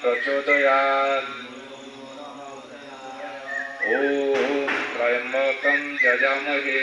प्रचोदयात्। ॐ त्र्यम्बकं यजामहे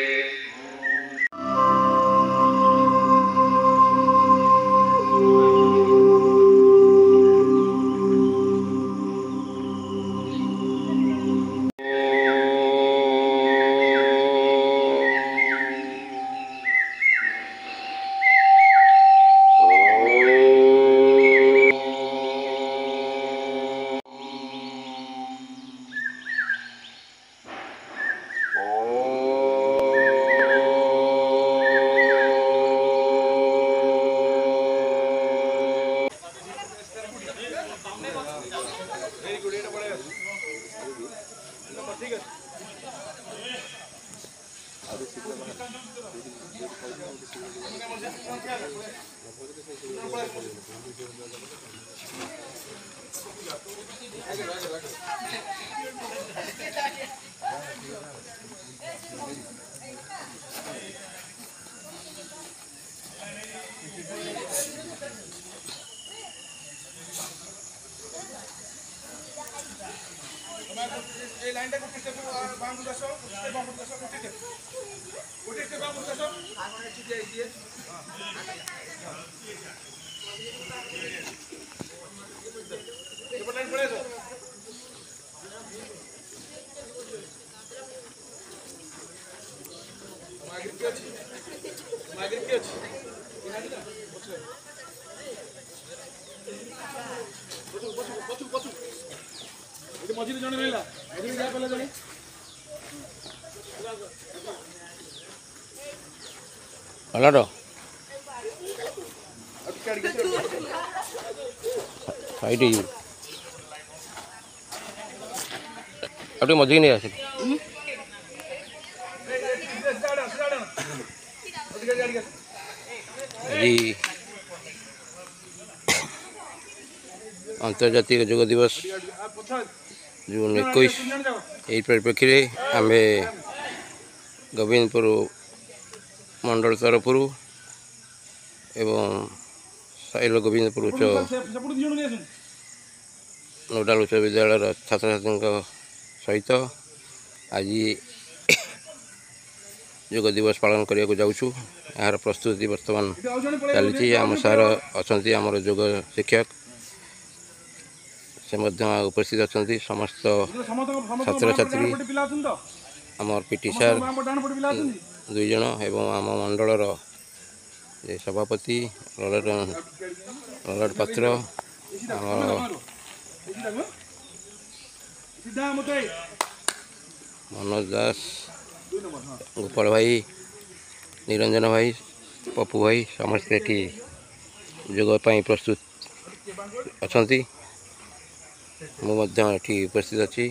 Alado. Side you. Aduh mau gini ya sih. Jadi अंतर्जातीय योग दिवस जून 21 यही परिप्रेक्षी आम गोविंदपुर मंडल तरफ एवं साइल गोविंदपुर उच्च नोडाल उच्च विद्यालय छात्र छात्री सहित आज योग दिवस पालन करने को जाऊँ। यार प्रस्तुति बर्तमान चली आम सार अच्छा आमर योग शिक्षक से उपस्थित अच्छा समस्त छात्र छात्री आमर पीटी सार 2 जन एवं आम मंडलर सभापति ललाट पात्र मनोज दास गोपाल भाई निरंजन भाई पप्पू भाई समस्त ये जोगपाई प्रस्तुत अच्छा मुझे उपस्थित अच्छी।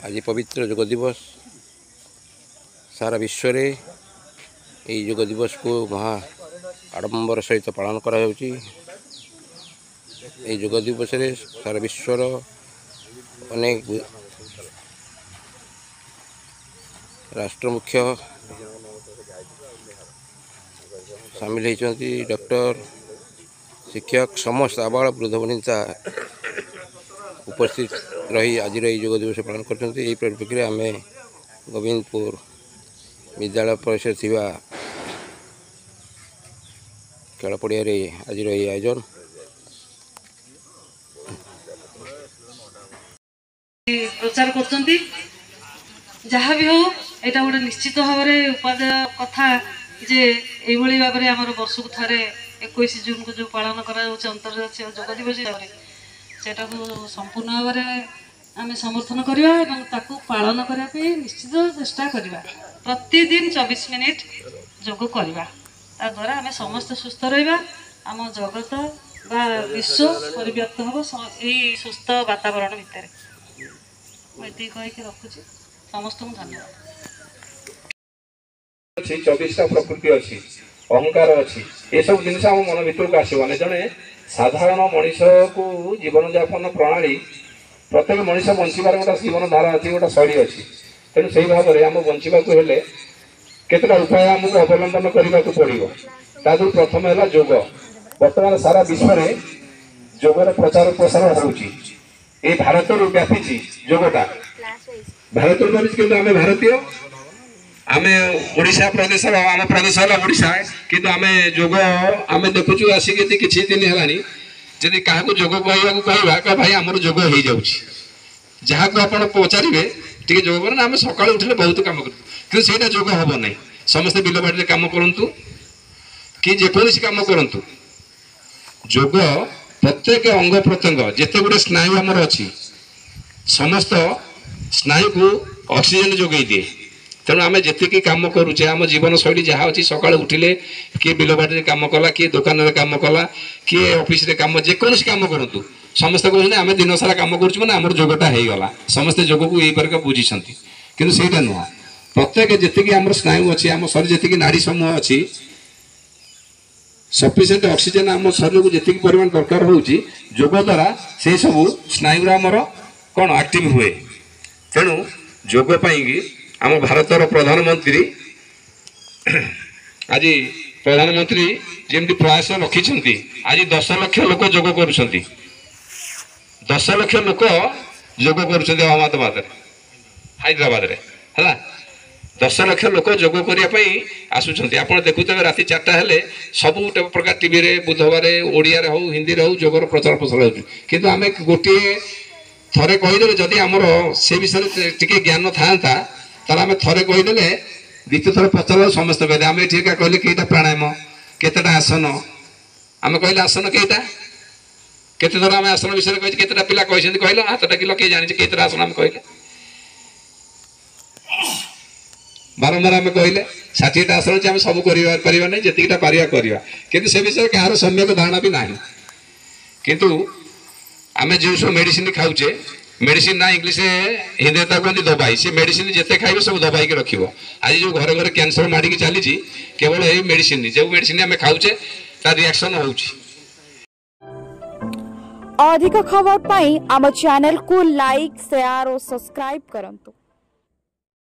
आज पवित्र योग दिवस सारा विश्व रे योग दिवस को महा आडंबर सहित पालन करा जाउची। योग दिवस रे सारा विश्वर अनेक राष्ट्र मुख्य सामिल होती। डॉक्टर शिक्षक समस्त आबाल वृद्ध वनिता उपस्थित रही आज योग दिवस पालन कर परिप्रेक्षी आम गोविंदपुर विद्यालय परिसर थी खेल पड़िया आज आयोजन प्रचार कर जहाँ भी हो यहाँ गोटे निश्चित भाव में उपादेय कथा जे यही भाव में आम वर्ष को थे 21 जून को जो पालन कर अंतर्जातीय योग दिवस से संपूर्ण भाव में आम समर्थन करवा पालन करने निश्चित चेष्टा करवा। प्रतिदिन 24 मिनिट योग करवा द्वारा आम समस्त सुस्थ रहा आम जगत बा विश्व परिव्याप्त हम यही सुस्थ वातावरण भितर मुझे कहीकि रखुची समस्त धन्यवाद। 24टा प्रकृति अच्छी अहंकार अच्छी ये सब जिन आम मन भर को आसवानी जड़े साधारण मनीष को जीवन यापन प्रणाली प्रत्येक मनीष बंचार गोटे जीवन धारा अच्छी गोटे शैली अच्छी तेणु से भाव में आम बंचा हेले केतटा उपाय आमको अवलंबन करने को पड़ो। तादू प्रथम है योग। बर्तमान सारा विश्व में ଯୋଗର ପ୍ରଚାର ପ୍ରସାର ହେଉଛି। ଏ ଭାରତରୁ ବ୍ୟାପିଛି ଯୋଗଟା, ଭାରତରୁ ବ୍ୟାପିଛି। କିନ୍ତୁ ଆମେ ଭାରତୀୟ, ଆମେ ଓଡ଼ିଶା ପ୍ରଦେଶର, ଆମ ପ୍ରଦେଶ ହେଲା ଓଡ଼ିଶା, କିନ୍ତୁ ଆମେ ଯୋଗ ଆମେ ଦେଖୁଛୁ ଆସିକି କିଛି ଦିନ ହେଲାଣି ଯଦି କାହାକୁ ଯୋଗ କହିବାକୁ କହିବା ଭାଇ ଆମର ଯୋଗ ହେଇଯାଉଛି। ଯାହାକୁ ଆପଣ ପଚାରିବେ ଟିକେ ଯୋଗ କର ନା, ଆମେ ସକାଳୁ ଉଠିଲେ ବହୁତ କାମ କରୁ, କିନ୍ତୁ ସେଇଟା ଯୋଗ ହବ ନାହିଁ। ସମସ୍ତେ ବିଲ ବାଡ଼ିରେ କାମ କରନ୍ତୁ କି ଯେକୌଣସି କାମ କରନ୍ତୁ, ଯୋଗ ପ୍ରତ୍ୟେକ ଅଙ୍ଗ ପ୍ରତ୍ୟଙ୍ଗ ଯେତେ ଗୁଡ଼େ ସ୍ନାୟୁ ଆମର ଅଛି ସମସ୍ତ ସ୍ନାୟୁକୁ ଅକ୍ସିଜେନ ଯୋଗାଇ ଦିଏ। ତେଣୁ ଆମେ ଯେତିକି କାମ କରୁଛେ, ଆମ ଜୀବନଶୈଳୀ ଯାହା ଅଛି, ସକାଳୁ ଉଠିଲେ କିଏ ବିଲ ବାଡ଼ିରେ କାମ କଲା, କିଏ ଦୋକାନରେ କାମ କଲା, କିଏ ଅଫିସରେ କାମ, ଯେକୌଣସି କାମ କରନ୍ତୁ, ସମସ୍ତେ କହୁଛନ୍ତି ଆମେ ଦିନ ସାରା କାମ କରୁଛୁ ମାନେ ଆମର ଯୋଗଟା ହେଇଗଲା। ସମସ୍ତେ ଯୋଗକୁ ଏଇ ପ୍ରକାର ବୁଝିଛନ୍ତି, କିନ୍ତୁ ସେଇଟା ନୁହଁ। ପ୍ରତ୍ୟେକ ଯେତିକି ଆମର ସ୍ନାୟୁ ଅଛି, ଆମ ଶରୀର ଯେତିକି ନାଡ଼ି ସମୂହ ଅଛି, ସଫିସିଏଣ୍ଟ ଅକ୍ସିଜେନ ଆମ ଶରୀରକୁ ଯେତିକି ପରିମାଣ ଦରକାର ହେଉଛି, ଯୋଗ ଦ୍ୱାରା ସେଇ ସବୁ ସ୍ନାୟୁର ଆମର କ'ଣ ଆକ୍ଟିଭ ହୁଏ। ତେଣୁ ଯୋଗ ପାଇଁକି ଆମ ଭାରତର ପ୍ରଧାନମନ୍ତ୍ରୀ ଆଜି ଯେମିତି ପ୍ରୟାସ ରଖିଛନ୍ତି, ଆଜି 10 ଲକ୍ଷ ଲୋକ ଯୋଗ କରୁଛନ୍ତି। 10 ଲକ୍ଷ ଲୋକ ଯୋଗ କରୁଛନ୍ତି ଅହମ୍ମଦାବାଦରେ, ହାଇଦ୍ରାବାଦରେ ହେଲା। 10 ଲକ୍ଷ ଲୋକ ଯୋଗ କରିବା ପାଇଁ ଆସୁଛନ୍ତି। ଆପଣ ଦେଖୁଥିବେ ରାତି 4ଟା ହେଲେ ସବୁ ପ୍ରକାର ଟିଭିରେ, ବୁଧବାର ଓଡ଼ିଆରେ ହଉ ହିନ୍ଦୀରେ ହଉ ଯୋଗର ପ୍ରଚାର ପ୍ରସାର ହେଉଛି। କିନ୍ତୁ ଆମେ ଗୋଟିଏ ଥରେ କହିଦେଲେ, ଯଦି ଆମର ସେ ବିଷୟରେ ଟିକେ ଜ୍ଞାନ ଥାଆନ୍ତା, ତାହେଲେ ଆମେ ଥରେ କହିଦେଲେ ଦ୍ୱିତୀୟ ଥର ପଚାରିଲେ ସମସ୍ତେ କହିଲେ। ଆମେ ଏଠି ଏକା କହିଲେ କେଇଟା ପ୍ରାଣାୟାମ, କେତେଟା ଆସନ, ଆମେ କହିଲେ ଆସନ କେଇଟା, କେତେଥର ଆମେ ଆସନ ବିଷୟରେ କହିଛୁ, କେତେଟା ପିଲା କହିଛନ୍ତି କହିଲ, ହାତଟା କିଲୋ କିଏ ଜାଣିଛି କେତେଟା ଆସନ ଆମେ କହିଲେ। ବାରମ୍ବାର ଆମେ କହିଲେ 60ଟା ଆସନ ଅଛି, ଆମେ ସବୁ କରିପାରିବା ନାହିଁ, ଯେତିକିଟା ପାରିବା କରିବା, କିନ୍ତୁ ସେ ବିଷୟରେ କାହାର ସମ୍ୟକ ଧାରଣା ବି ନାହିଁ। କିନ୍ତୁ ଆମେ ଯେଉଁ ସବୁ ମେଡ଼ିସିନ ଖାଉଛେ, ମେଡ଼ିସିନ ନା ଇଂଲିଶରେ ହିନ୍ଦୀରେ ତାକୁ କୁହନ୍ତି ଦବାଇ, ସେ ମେଡ଼ିସିନ ଯେତେ ଖାଇବେ ସବୁ ଦବାଇକି ରଖିବ। ଆଜି ଯେଉଁ ଘରେ ଘରେ କ୍ୟାନ୍ସର ମାଡ଼ିକି ଚାଲିଛି, କେବଳ ଏଇ ମେଡ଼ିସିନ, ଯେଉଁ ମେଡ଼ିସିନ ଆମେ ଖାଉଛେ ତାର ରିଆକ୍ସନ ହେଉଛି। अधिक खबर पाई आम चैनल को लाइक, शेयर और सब्सक्राइब करंतु।